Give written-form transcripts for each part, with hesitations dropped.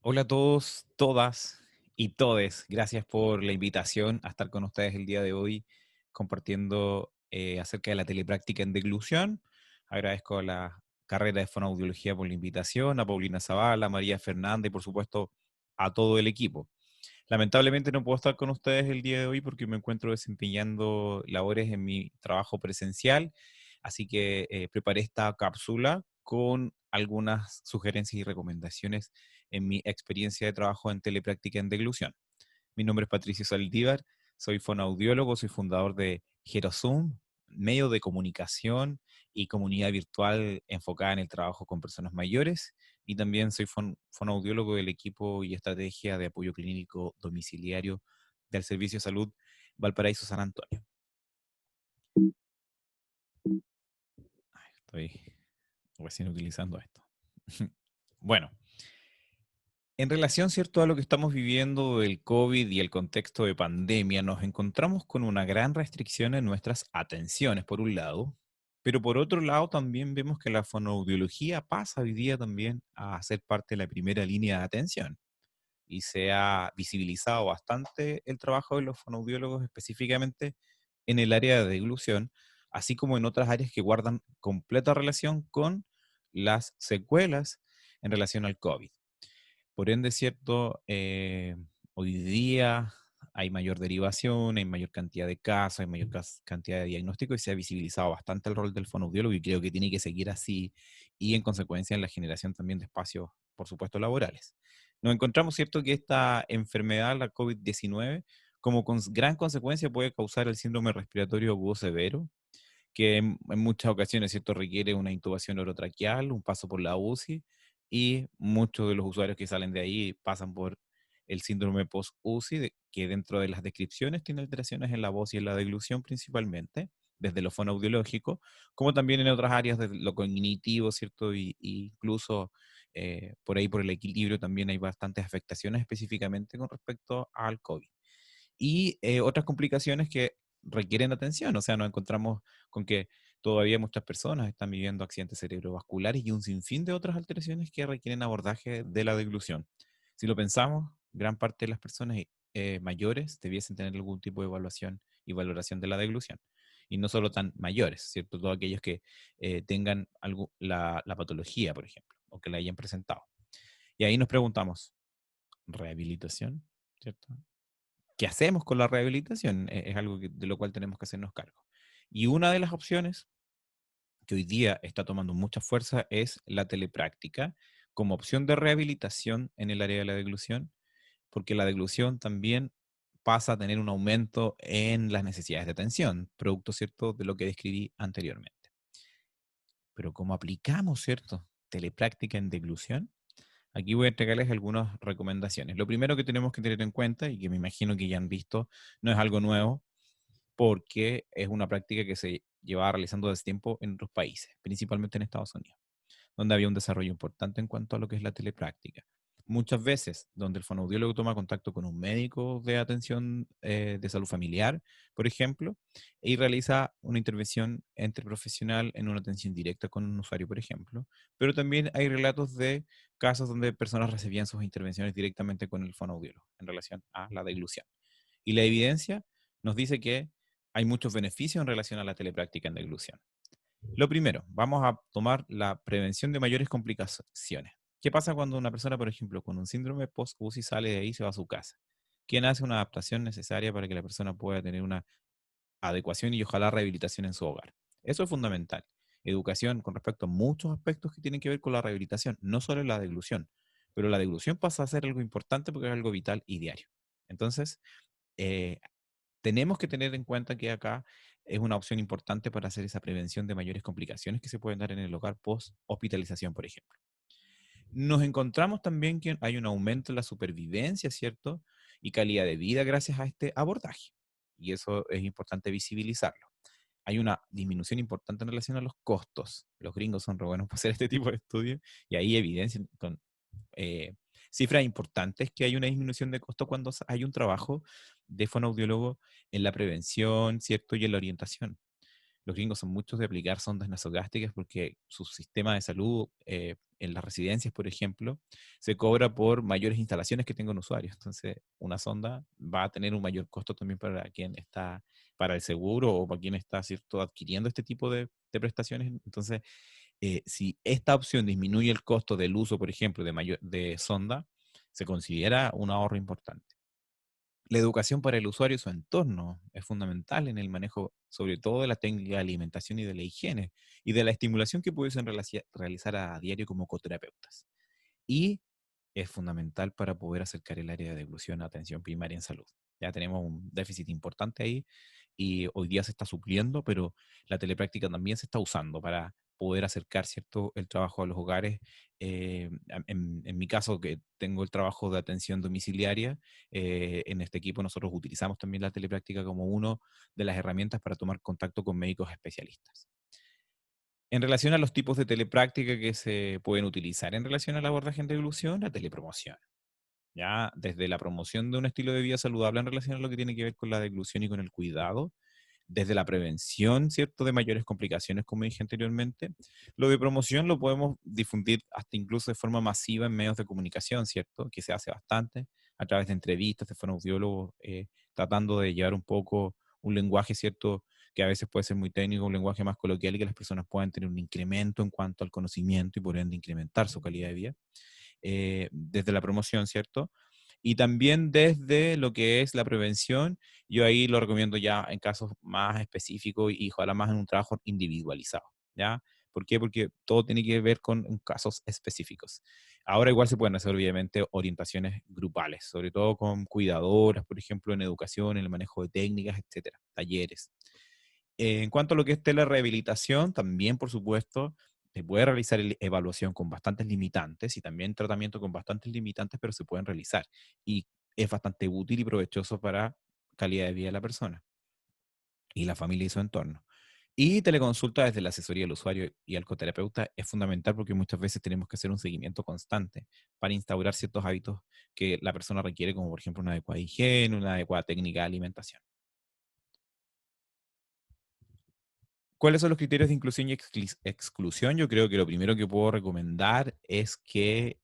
Hola a todos, todas y todes. Gracias por la invitación a estar con ustedes el día de hoy compartiendo acerca de la telepráctica en deglución. Agradezco a la carrera de fonoaudiología por la invitación, a Paulina Zavala, a María Fernanda y por supuesto a todo el equipo. Lamentablemente no puedo estar con ustedes el día de hoy porque me encuentro desempeñando labores en mi trabajo presencial, así que preparé esta cápsula con algunas sugerencias y recomendaciones en mi experiencia de trabajo en telepráctica en deglución. Mi nombre es Patricio Saldívar, soy fonoaudiólogo, soy fundador de Gerosum, medio de comunicación y comunidad virtual enfocada en el trabajo con personas mayores. Y también soy fonoaudiólogo del equipo y estrategia de apoyo clínico domiciliario del Servicio de Salud Valparaíso San Antonio. Estoy recién utilizando esto. Bueno, en relación, ¿cierto?, a lo que estamos viviendo del COVID y el contexto de pandemia, nos encontramos con una gran restricción en nuestras atenciones, por un lado, pero por otro lado también vemos que la fonoaudiología pasa hoy día también a ser parte de la primera línea de atención y se ha visibilizado bastante el trabajo de los fonoaudiólogos específicamente en el área de deglución, así como en otras áreas que guardan completa relación con las secuelas en relación al COVID. Por ende, cierto, hoy día hay mayor derivación, hay mayor cantidad de casos, hay mayor cantidad de diagnósticos y se ha visibilizado bastante el rol del fonoaudiólogo y creo que tiene que seguir así y en consecuencia en la generación también de espacios, por supuesto, laborales. Nos encontramos, cierto, que esta enfermedad, la COVID-19, como gran consecuencia puede causar el síndrome respiratorio agudo severo, que en muchas ocasiones, ¿cierto?, requiere una intubación orotraqueal, un paso por la UCI, y muchos de los usuarios que salen de ahí pasan por el síndrome post-UCI, que dentro de las descripciones tiene alteraciones en la voz y en la deglución principalmente, desde lo fonoaudiológico, como también en otras áreas de lo cognitivo, ¿cierto? Y incluso por ahí por el equilibrio también hay bastantes afectaciones específicamente con respecto al COVID y otras complicaciones que requieren atención. O sea, nos encontramos con que todavía muchas personas están viviendo accidentes cerebrovasculares y un sinfín de otras alteraciones que requieren abordaje de la deglución. Si lo pensamos, gran parte de las personas mayores debiesen tener algún tipo de evaluación y valoración de la deglución. Y no solo tan mayores, ¿cierto? Todos aquellos que tengan la patología, por ejemplo, o que la hayan presentado. Y ahí nos preguntamos, ¿rehabilitación? ¿Cierto? ¿Qué hacemos con la rehabilitación? Es algo de lo cual tenemos que hacernos cargo. Y una de las opciones que hoy día está tomando mucha fuerza es la telepráctica como opción de rehabilitación en el área de la deglución, porque la deglución también pasa a tener un aumento en las necesidades de atención, producto, ¿cierto?, de lo que describí anteriormente. Pero ¿cómo aplicamos, ¿cierto?, telepráctica en deglución? Aquí voy a entregarles algunas recomendaciones. Lo primero que tenemos que tener en cuenta, y que me imagino que ya han visto, no es algo nuevo, porque es una práctica que se llevaba realizando desde tiempo en otros países, principalmente en Estados Unidos, donde había un desarrollo importante en cuanto a lo que es la telepráctica. Muchas veces, donde el fonoaudiólogo toma contacto con un médico de atención de salud familiar, por ejemplo, y realiza una intervención entre profesional en una atención directa con un usuario, por ejemplo. Pero también hay relatos de casos donde personas recibían sus intervenciones directamente con el fonoaudiólogo en relación a la deglución. Y la evidencia nos dice que hay muchos beneficios en relación a la telepráctica en deglución. Lo primero, vamos a tomar la prevención de mayores complicaciones. ¿Qué pasa cuando una persona, por ejemplo, con un síndrome post-UCI sale de ahí y se va a su casa? ¿Quién hace una adaptación necesaria para que la persona pueda tener una adecuación y ojalá rehabilitación en su hogar? Eso es fundamental. Educación con respecto a muchos aspectos que tienen que ver con la rehabilitación, no solo la deglución, pero la deglución pasa a ser algo importante porque es algo vital y diario. Entonces, eh, tenemos que tener en cuenta que acá es una opción importante para hacer esa prevención de mayores complicaciones que se pueden dar en el hogar post hospitalización, por ejemplo. Nos encontramos también que hay un aumento en la supervivencia, ¿cierto? Y calidad de vida gracias a este abordaje. Y eso es importante visibilizarlo. Hay una disminución importante en relación a los costos. Los gringos son re buenos para hacer este tipo de estudios y ahí evidencian con eh, cifras importantes que hay una disminución de costo cuando hay un trabajo de fonoaudiólogo en la prevención, ¿cierto? Y en la orientación. los gringos son muchos de aplicar sondas nasogástricas porque su sistema de salud en las residencias, por ejemplo, se cobra por mayores instalaciones que tenga un usuario. Entonces, una sonda va a tener un mayor costo también para quien está, para el seguro o para quien está, ¿cierto?, adquiriendo este tipo de prestaciones. Entonces, si esta opción disminuye el costo del uso, por ejemplo, de sonda, se considera un ahorro importante. La educación para el usuario y su entorno es fundamental en el manejo, sobre todo de la técnica de alimentación y de la higiene, y de la estimulación que pudiesen realizar a diario como coterapeutas. Y es fundamental para poder acercar el área de deglución a atención primaria en salud. Ya tenemos un déficit importante ahí y hoy día se está supliendo, pero la telepráctica también se está usando para poder acercar, ¿cierto?, el trabajo a los hogares. En mi caso, que tengo el trabajo de atención domiciliaria, en este equipo nosotros utilizamos también la telepráctica como una de las herramientas para tomar contacto con médicos especialistas. En relación a los tipos de telepráctica que se pueden utilizar en relación al abordaje en deglución, la telepromoción. Ya desde la promoción de un estilo de vida saludable en relación a lo que tiene que ver con la deglución y con el cuidado, desde la prevención, ¿cierto?, de mayores complicaciones, como dije anteriormente. Lo de promoción lo podemos difundir hasta incluso de forma masiva en medios de comunicación, ¿cierto?, que se hace bastante a través de entrevistas de fonoaudiólogos, tratando de llevar un poco un lenguaje, ¿cierto?, que a veces puede ser muy técnico, un lenguaje más coloquial y que las personas puedan tener un incremento en cuanto al conocimiento y por ende incrementar su calidad de vida, desde la promoción, ¿cierto? Y también desde lo que es la prevención, yo ahí lo recomiendo ya en casos más específicos y ojalá más en un trabajo individualizado, ¿ya? ¿Por qué? Porque todo tiene que ver con casos específicos. Ahora igual se pueden hacer obviamente orientaciones grupales, sobre todo con cuidadoras, por ejemplo, en educación, en el manejo de técnicas, etcétera, talleres. En cuanto a lo que es telerehabilitación, también, por supuesto, se puede realizar evaluación con bastantes limitantes y también tratamiento con bastantes limitantes, pero se pueden realizar. Y es bastante útil y provechoso para calidad de vida de la persona y la familia y su entorno. Y teleconsulta desde la asesoría del usuario y al coterapeuta es fundamental porque muchas veces tenemos que hacer un seguimiento constante para instaurar ciertos hábitos que la persona requiere, como por ejemplo una adecuada higiene, una adecuada técnica de alimentación. ¿Cuáles son los criterios de inclusión y exclusión? Yo creo que lo primero que puedo recomendar es que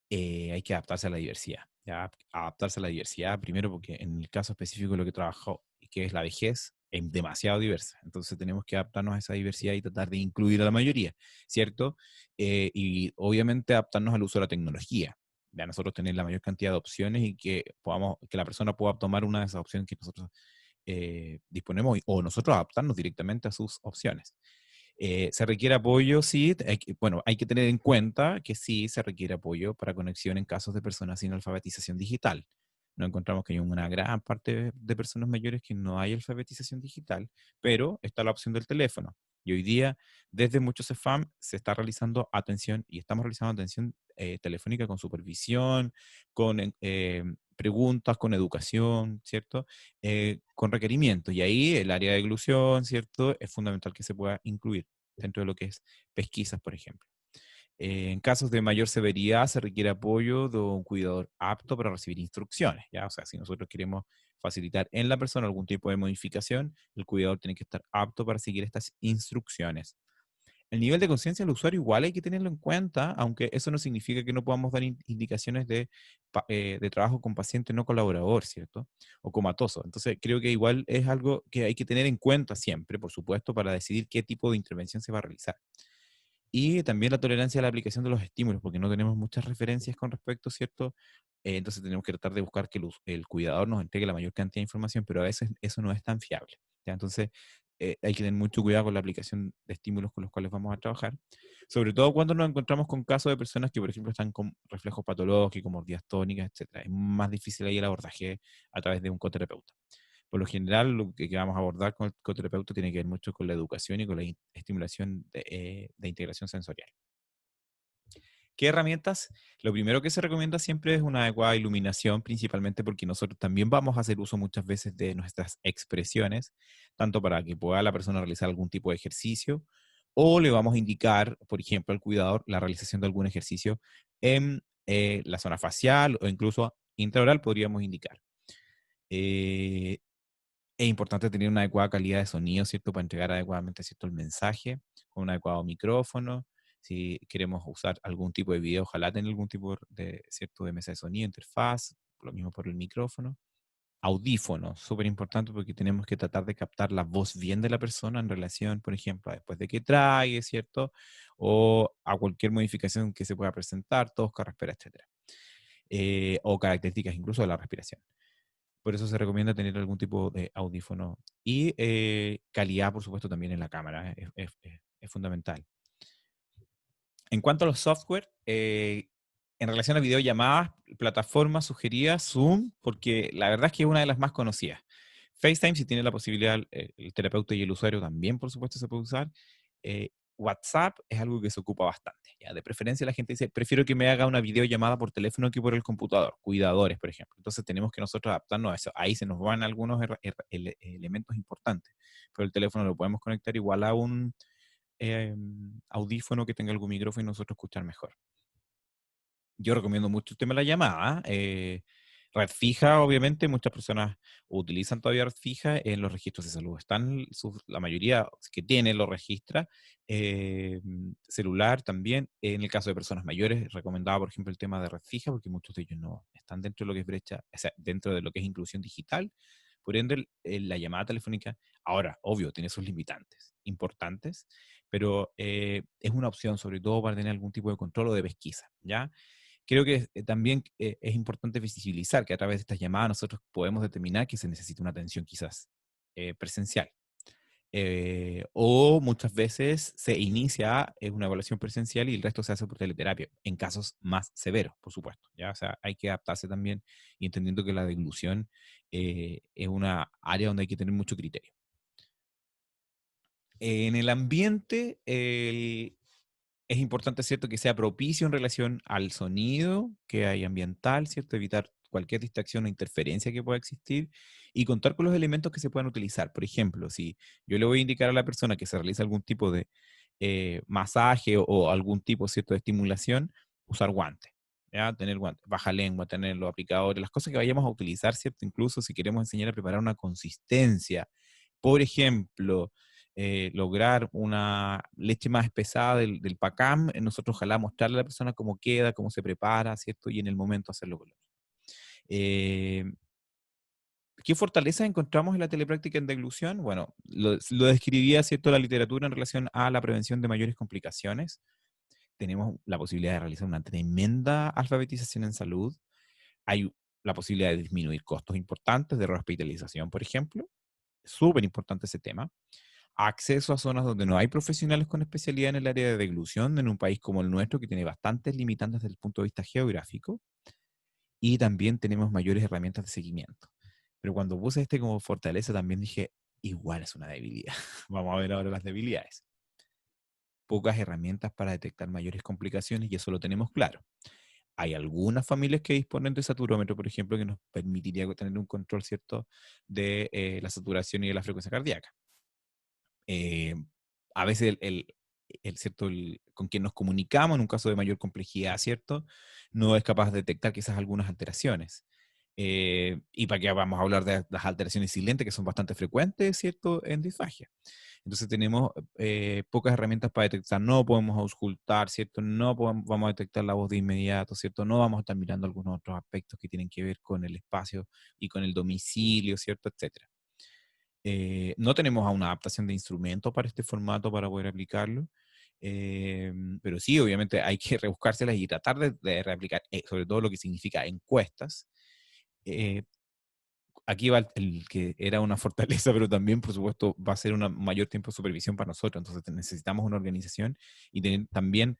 hay que adaptarse a la diversidad. ¿Ya? Adaptarse a la diversidad, primero porque en el caso específico de lo que trabajo, que es la vejez, es demasiado diversa. Entonces tenemos que adaptarnos a esa diversidad y tratar de incluir a la mayoría, ¿cierto? Y obviamente adaptarnos al uso de la tecnología. Ya nosotros tener la mayor cantidad de opciones y que podamos, que la persona pueda tomar una de esas opciones que nosotros disponemos o nosotros adaptarnos directamente a sus opciones. ¿Se requiere apoyo? Sí. Bueno, hay que tener en cuenta que sí se requiere apoyo para conexión en casos de personas sin alfabetización digital. Nos encontramos que hay una gran parte de personas mayores que no hay alfabetización digital, pero está la opción del teléfono. Y hoy día, desde muchos CEFAM, se está realizando atención y estamos realizando atención telefónica con supervisión, con preguntas, con educación, ¿cierto? Con requerimientos. Y ahí el área de inclusión, ¿cierto? Es fundamental que se pueda incluir dentro de lo que es pesquisas, por ejemplo. En casos de mayor severidad se requiere apoyo de un cuidador apto para recibir instrucciones, ¿ya? O sea, si nosotros queremos facilitar en la persona algún tipo de modificación, el cuidador tiene que estar apto para seguir estas instrucciones. El nivel de conciencia del usuario igual hay que tenerlo en cuenta, aunque eso no significa que no podamos dar indicaciones de trabajo con paciente no colaborador, ¿cierto? O comatoso. Entonces, creo que igual es algo que hay que tener en cuenta siempre, por supuesto, para decidir qué tipo de intervención se va a realizar. Y también la tolerancia a la aplicación de los estímulos, porque no tenemos muchas referencias con respecto, ¿cierto? Entonces tenemos que tratar de buscar que el cuidador nos entregue la mayor cantidad de información, pero a veces eso no es tan fiable. ¿Ya? Entonces hay que tener mucho cuidado con la aplicación de estímulos con los cuales vamos a trabajar, sobre todo cuando nos encontramos con casos de personas que, por ejemplo, están con reflejos patológicos, mordidas tónicas, etcétera. Es más difícil ahí el abordaje a través de un coterapeuta. Por lo general, lo que vamos a abordar con el coterapeuta tiene que ver mucho con la educación y con la estimulación de integración sensorial. ¿Qué herramientas? Lo primero que se recomienda siempre es una adecuada iluminación, principalmente porque nosotros también vamos a hacer uso muchas veces de nuestras expresiones, tanto para que pueda la persona realizar algún tipo de ejercicio, o le vamos a indicar, por ejemplo, al cuidador la realización de algún ejercicio en la zona facial o incluso intraoral podríamos indicar. Eh, Es importante tener una adecuada calidad de sonido, ¿cierto? Para entregar adecuadamente, ¿cierto? El mensaje, con un adecuado micrófono. Si queremos usar algún tipo de video, ojalá tener algún tipo de, ¿cierto? De mesa de sonido, interfaz, lo mismo por el micrófono. Audífonos, súper importante porque tenemos que tratar de captar la voz bien de la persona en relación, por ejemplo, a después de que trague, ¿cierto? O a cualquier modificación que se pueda presentar, tos, carraspera, etcétera. O características incluso de la respiración. Por eso se recomienda tener algún tipo de audífono. Y calidad, por supuesto, también en la cámara. Es fundamental. En cuanto a los software, en relación a videollamadas, plataformas sugeridas, Zoom, porque la verdad es que es una de las más conocidas. FaceTime, si tiene la posibilidad, el terapeuta y el usuario también, por supuesto, se puede usar. Eh, WhatsApp es algo que se ocupa bastante. ¿Ya? De preferencia, la gente dice, prefiero que me haga una videollamada por teléfono que por el computador. Cuidadores, por ejemplo. Entonces tenemos que nosotros adaptarnos a eso. Ahí se nos van algunos elementos importantes. Pero el teléfono lo podemos conectar igual a un audífono que tenga algún micrófono y nosotros escuchar mejor. Yo recomiendo mucho el tema de la llamada. Red fija, obviamente, muchas personas utilizan todavía red fija en los registros de salud. Están, la mayoría que tiene lo registra. Celular también. En el caso de personas mayores, recomendaba, por ejemplo, el tema de red fija, porque muchos de ellos no están dentro de lo que es brecha, o sea, dentro de lo que es inclusión digital. Por ende, la llamada telefónica, ahora, obvio, tiene sus limitantes importantes, pero es una opción, sobre todo para tener algún tipo de control o de pesquisa, ¿ya? Creo que también es importante visibilizar que a través de estas llamadas nosotros podemos determinar que se necesita una atención quizás presencial. O muchas veces se inicia una evaluación presencial y el resto se hace por teleterapia, en casos más severos, por supuesto. ¿Ya? O sea, hay que adaptarse también y entendiendo que la deglución es una área donde hay que tener mucho criterio. En el ambiente, es importante, ¿cierto?, que sea propicio en relación al sonido que hay ambiental, ¿cierto? Evitar cualquier distracción o interferencia que pueda existir y contar con los elementos que se puedan utilizar. Por ejemplo, si yo le voy a indicar a la persona que se realiza algún tipo de masaje o algún tipo, ¿cierto?, de estimulación, usar guantes. ¿Ya? Tener guantes, baja lengua, tener los aplicadores, las cosas que vayamos a utilizar, ¿cierto? Incluso si queremos enseñar a preparar una consistencia. Por ejemplo, lograr una leche más espesada del PACAM, nosotros ojalá mostrarle a la persona cómo queda, cómo se prepara, ¿cierto? Y en el momento hacerlo con lo mismo. Eh, ¿Qué fortalezas encontramos en la telepráctica en deglución? Bueno, lo describía, ¿cierto?, la literatura en relación a la prevención de mayores complicaciones. Tenemos la posibilidad de realizar una tremenda alfabetización en salud. Hay la posibilidad de disminuir costos importantes de rehospitalización, por ejemplo. Súper importante ese tema. Acceso a zonas donde no hay profesionales con especialidad en el área de deglución, en un país como el nuestro, que tiene bastantes limitantes desde el punto de vista geográfico, y también tenemos mayores herramientas de seguimiento. Pero cuando puse este como fortaleza, también dije, igual es una debilidad. Vamos a ver ahora las debilidades. Pocas herramientas para detectar mayores complicaciones, y eso lo tenemos claro. Hay algunas familias que disponen de saturómetro, por ejemplo, que nos permitiría tener un control cierto de la saturación y de la frecuencia cardíaca. eh, a veces ¿cierto? Con quien nos comunicamos en un caso de mayor complejidad, ¿cierto? No es capaz de detectar quizás algunas alteraciones. Y para qué vamos a hablar de las alteraciones silentes que son bastante frecuentes, ¿cierto? En disfagia. Entonces tenemos pocas herramientas para detectar, no podemos auscultar, ¿cierto? No vamos a detectar la voz de inmediato, ¿cierto? No vamos a estar mirando algunos otros aspectos que tienen que ver con el espacio y con el domicilio, ¿cierto? Etcétera. No tenemos aún una adaptación de instrumentos para este formato para poder aplicarlo, pero sí, obviamente hay que rebuscárselas y tratar de reaplicar, sobre todo lo que significa encuestas. Eh, Aquí va el que era una fortaleza, pero también, por supuesto, va a ser un mayor tiempo de supervisión para nosotros. Entonces necesitamos una organización y tener también,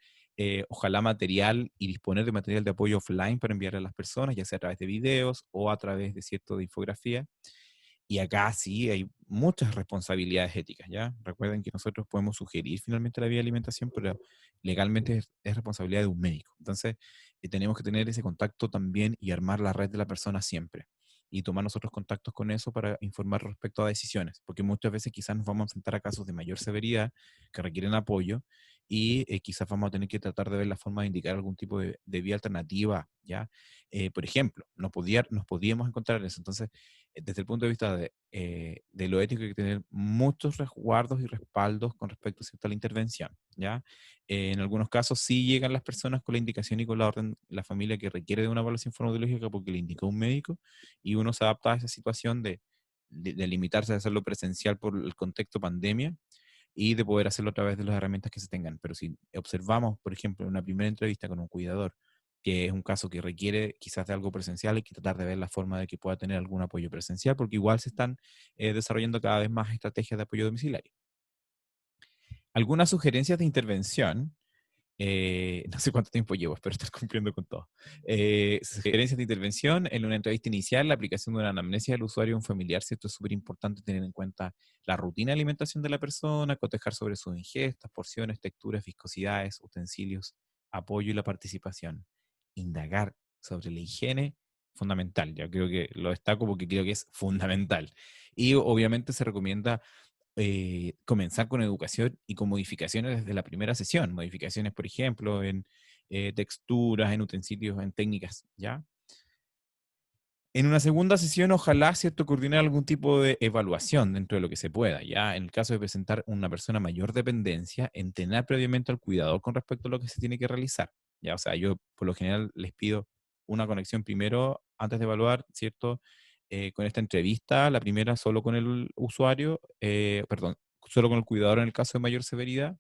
ojalá, material y disponer de material de apoyo offline para enviar a las personas, ya sea a través de videos o a través de cierto de infografía. Y acá sí hay muchas responsabilidades éticas, ¿ya? Recuerden que nosotros podemos sugerir finalmente la vía de alimentación, pero legalmente es responsabilidad de un médico. Entonces, tenemos que tener ese contacto también y armar la red de la persona siempre. Y tomar nosotros contactos con eso para informar respecto a decisiones, porque muchas veces quizás nos vamos a enfrentar a casos de mayor severidad que requieren apoyo y quizás vamos a tener que tratar de ver la forma de indicar algún tipo de vía alternativa, ¿ya? Por ejemplo, nos podíamos encontrar en eso. Entonces, desde el punto de vista de lo ético, hay que tener muchos resguardos y respaldos con respecto, ¿cierto?, a la intervención, ¿ya? En algunos casos sí llegan las personas con la indicación y con la orden, la familia que requiere de una evaluación fonoaudiológica porque le indicó un médico, y uno se adapta a esa situación de limitarse a hacerlo presencial por el contexto pandemia y de poder hacerlo a través de las herramientas que se tengan. Pero si observamos, por ejemplo, en una primera entrevista con un cuidador, que es un caso que requiere quizás de algo presencial, hay que tratar de ver la forma de que pueda tener algún apoyo presencial, porque igual se están desarrollando cada vez más estrategias de apoyo domiciliario. Algunas sugerencias de intervención, no sé cuánto tiempo llevo, espero estar cumpliendo con todo. Sugerencias de intervención en una entrevista inicial, la aplicación de una anamnesia del usuario, un familiar, ¿cierto? Es súper importante tener en cuenta la rutina de alimentación de la persona, cotejar sobre sus ingestas, porciones, texturas, viscosidades, utensilios, apoyo y la participación. Indagar sobre la higiene, fundamental. Ya creo que lo destaco porque creo que es fundamental. Y obviamente se recomienda comenzar con educación y con modificaciones desde la primera sesión. Modificaciones, por ejemplo, en texturas, en utensilios, en técnicas, ¿ya? En una segunda sesión, ojalá, ¿cierto?, coordinar algún tipo de evaluación dentro de lo que se pueda, ¿ya? En el caso de presentar una persona mayor dependencia, entrenar previamente al cuidador con respecto a lo que se tiene que realizar, ¿ya? O sea, yo por lo general les pido una conexión primero antes de evaluar, ¿cierto? Con esta entrevista, la primera solo con el usuario, perdón, solo con el cuidador en el caso de mayor severidad,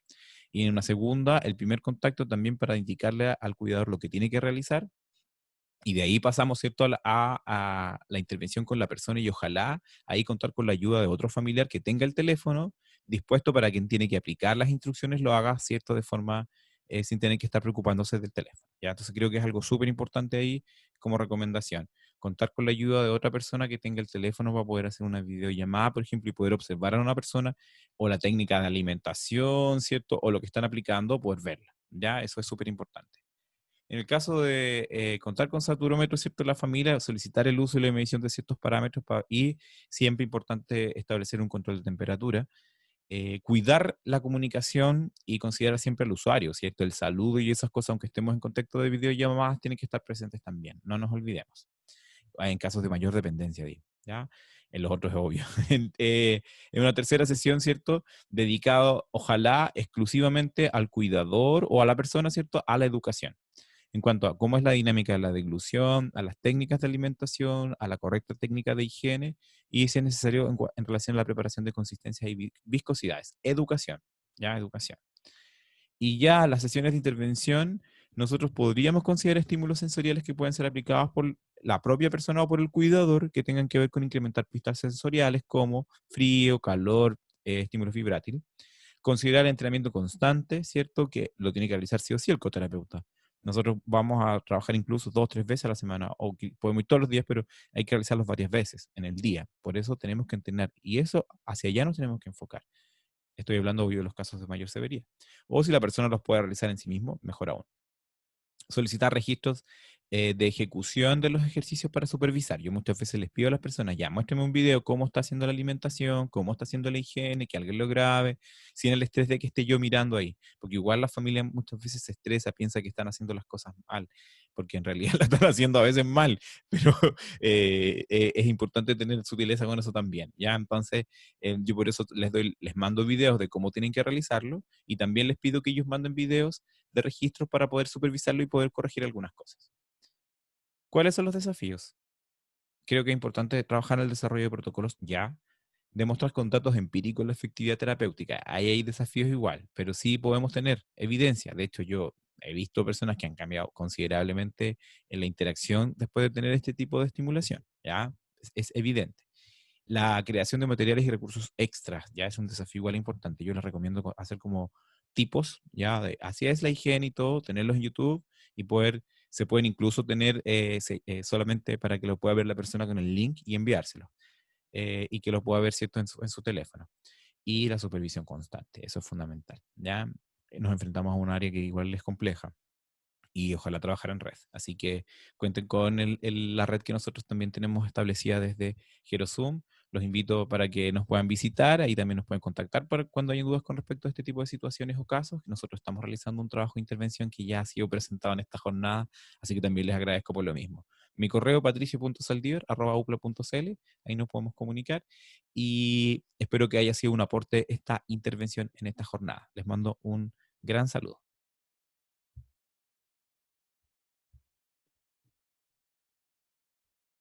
y en una segunda, el primer contacto también para indicarle al cuidador lo que tiene que realizar y de ahí pasamos, ¿cierto?, a la intervención con la persona y ojalá ahí contar con la ayuda de otro familiar que tenga el teléfono dispuesto para quien tiene que aplicar las instrucciones lo haga, ¿cierto?, de forma sin tener que estar preocupándose del teléfono. ¿Ya? Entonces creo que es algo súper importante ahí como recomendación. Contar con la ayuda de otra persona que tenga el teléfono para poder hacer una videollamada, por ejemplo, y poder observar a una persona o la técnica de alimentación, ¿cierto?, o lo que están aplicando, poder verla. ¿Ya? Eso es súper importante. En el caso de contar con saturómetro, ¿cierto? La familia, solicitar el uso y la medición de ciertos parámetros y siempre importante establecer un control de temperatura. Cuidar la comunicación y considerar siempre al usuario, ¿cierto? El saludo y esas cosas, aunque estemos en contexto de videollamadas, tienen que estar presentes también. No nos olvidemos. En casos de mayor dependencia, digo, ¿ya? En los otros es obvio. En una tercera sesión, ¿cierto? Dedicado, ojalá, exclusivamente al cuidador o a la persona, ¿cierto? A la educación en cuanto a cómo es la dinámica de la deglución, a las técnicas de alimentación, a la correcta técnica de higiene y si es necesario en relación a la preparación de consistencias y viscosidades. Educación, ya, educación. Y ya las sesiones de intervención, nosotros podríamos considerar estímulos sensoriales que pueden ser aplicados por la propia persona o por el cuidador que tengan que ver con incrementar pistas sensoriales como frío, calor, estímulos vibrátiles. Considerar el entrenamiento constante, ¿cierto? Que lo tiene que realizar sí o sí el coterapeuta. Nosotros vamos a trabajar incluso 2 o 3 veces a la semana, o podemos ir todos los días, pero hay que realizarlos varias veces en el día. Por eso tenemos que entrenar. Y eso hacia allá nos tenemos que enfocar. Estoy hablando obvio de los casos de mayor severidad. O si la persona los puede realizar en sí mismo, mejor aún. Solicitar registros de ejecución de los ejercicios para supervisar. Yo muchas veces les pido a las personas, ya, muéstrame un video cómo está haciendo la alimentación, cómo está haciendo la higiene, que alguien lo grabe, sin el estrés de que esté yo mirando ahí. Porque igual la familia muchas veces se estresa, piensa que están haciendo las cosas mal, porque en realidad la están haciendo a veces mal, pero es importante tener sutileza con eso también, ¿ya? Entonces, yo por eso les mando videos de cómo tienen que realizarlo y también les pido que ellos manden videos de registros para poder supervisarlo y poder corregir algunas cosas. ¿Cuáles son los desafíos? Creo que es importante trabajar en el desarrollo de protocolos ya, demostrar con datos empíricos la efectividad terapéutica. Ahí hay desafíos igual, pero sí podemos tener evidencia. De hecho, yo he visto personas que han cambiado considerablemente en la interacción después de tener este tipo de estimulación, ¿ya? Es evidente. La creación de materiales y recursos extras ya es un desafío igual importante. Yo les recomiendo hacer como tipos, ya, de así es la higiene y todo, tenerlos en YouTube y se pueden incluso tener solamente para que lo pueda ver la persona con el link y enviárselo. Y que lo pueda ver, ¿cierto?, en su teléfono. Y la supervisión constante, eso es fundamental, ¿ya? Nos enfrentamos a un área que igual es compleja. y ojalá trabajar en red. Así que cuenten con la red que nosotros también tenemos establecida desde GeroZoom. Los invito para que nos puedan visitar, ahí también nos pueden contactar cuando hay dudas con respecto a este tipo de situaciones o casos. Nosotros estamos realizando un trabajo de intervención que ya ha sido presentado en esta jornada, así que también les agradezco por lo mismo. Mi correo patricio.saldiver@upla.cl, ahí nos podemos comunicar y espero que haya sido un aporte esta intervención en esta jornada. Les mando un gran saludo.